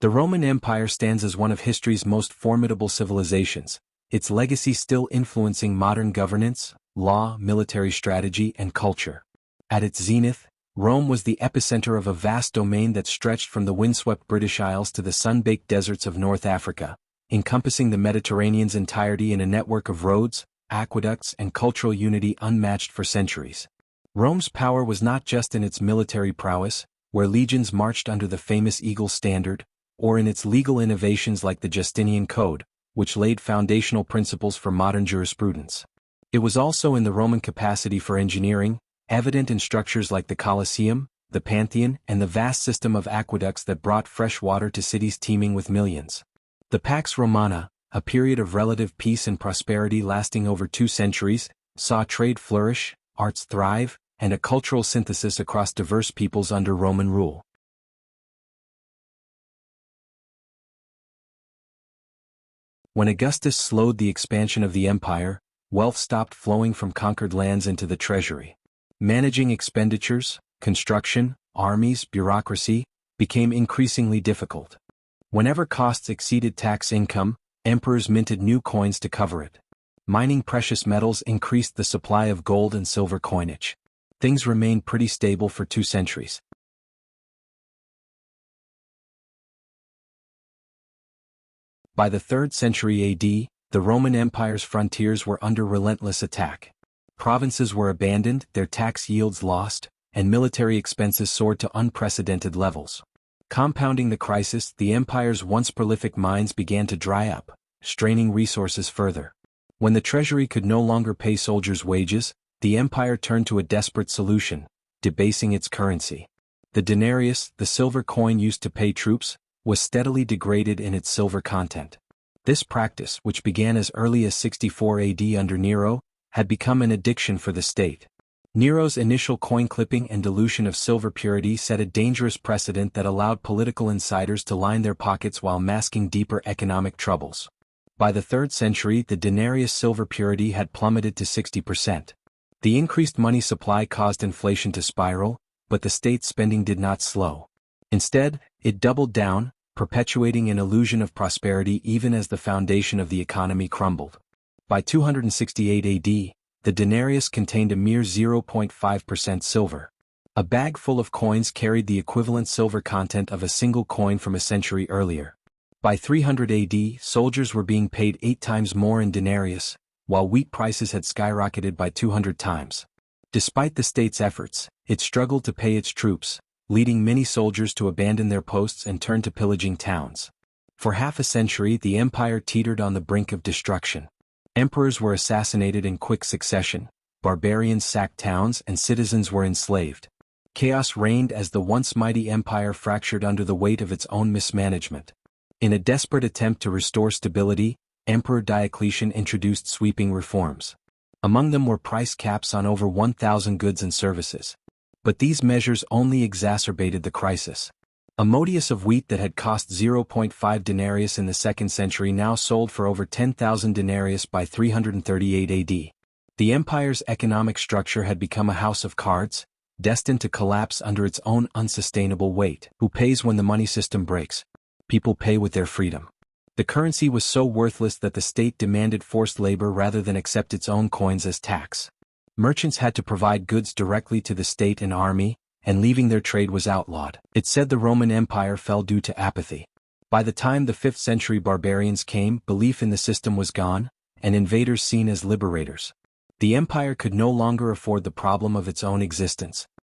The Roman Empire stands as one of history's most formidable civilizations, its legacy still influencing modern governance, law, military strategy, and culture. At its zenith, Rome was the epicenter of a vast domain that stretched from the windswept British Isles to the sun-baked deserts of North Africa, encompassing the Mediterranean's entirety in a network of roads, aqueducts, and cultural unity unmatched for centuries. Rome's power was not just in its military prowess, where legions marched under the famous Eagle Standard, or in its legal innovations like the Justinian Code, which laid foundational principles for modern jurisprudence. It was also in the Roman capacity for engineering, evident in structures like the Colosseum, the Pantheon, and the vast system of aqueducts that brought fresh water to cities teeming with millions. The Pax Romana, a period of relative peace and prosperity lasting over 2 centuries, saw trade flourish, arts thrive, and a cultural synthesis across diverse peoples under Roman rule. When Augustus slowed the expansion of the empire, wealth stopped flowing from conquered lands into the treasury. Managing expenditures, construction, armies, bureaucracy, became increasingly difficult. Whenever costs exceeded tax income, emperors minted new coins to cover it. Mining precious metals increased the supply of gold and silver coinage. Things remained pretty stable for 2 centuries. By the 3rd century AD, the Roman Empire's frontiers were under relentless attack. Provinces were abandoned, their tax yields lost, and military expenses soared to unprecedented levels. Compounding the crisis, the empire's once prolific mines began to dry up, straining resources further. When the treasury could no longer pay soldiers' wages, the empire turned to a desperate solution: debasing its currency. The denarius, the silver coin used to pay troops, was steadily degraded in its silver content. This practice, which began as early as 64 AD under Nero, had become an addiction for the state. Nero's initial coin clipping and dilution of silver purity set a dangerous precedent that allowed political insiders to line their pockets while masking deeper economic troubles. By the 3rd century, the denarius silver purity had plummeted to 60%. The increased money supply caused inflation to spiral, but the state's spending did not slow. Instead, it doubled down, perpetuating an illusion of prosperity even as the foundation of the economy crumbled. By 268 AD, the denarius contained a mere 0.5% silver. A bag full of coins carried the equivalent silver content of a single coin from a century earlier. By 300 AD, soldiers were being paid 8 times more in denarius, while wheat prices had skyrocketed by 200 times. Despite the state's efforts, it struggled to pay its troops, leading many soldiers to abandon their posts and turn to pillaging towns. For half a century, the empire teetered on the brink of destruction. Emperors were assassinated in quick succession, barbarians sacked towns, and citizens were enslaved. Chaos reigned as the once mighty empire fractured under the weight of its own mismanagement. In a desperate attempt to restore stability, Emperor Diocletian introduced sweeping reforms. Among them were price caps on over 1,000 goods and services. But these measures only exacerbated the crisis. A modius of wheat that had cost 0.5 denarius in the 2nd century now sold for over 10,000 denarius by 338 AD. The empire's economic structure had become a house of cards, destined to collapse under its own unsustainable weight. Who pays when the money system breaks? People pay with their freedom. The currency was so worthless that the state demanded forced labor rather than accept its own coins as tax. Merchants had to provide goods directly to the state and army, and leaving their trade was outlawed. It said the Roman Empire fell due to apathy. By the time the 5th century barbarians came, belief in the system was gone, and invaders seen as liberators. The empire could no longer afford the problem of its own existence.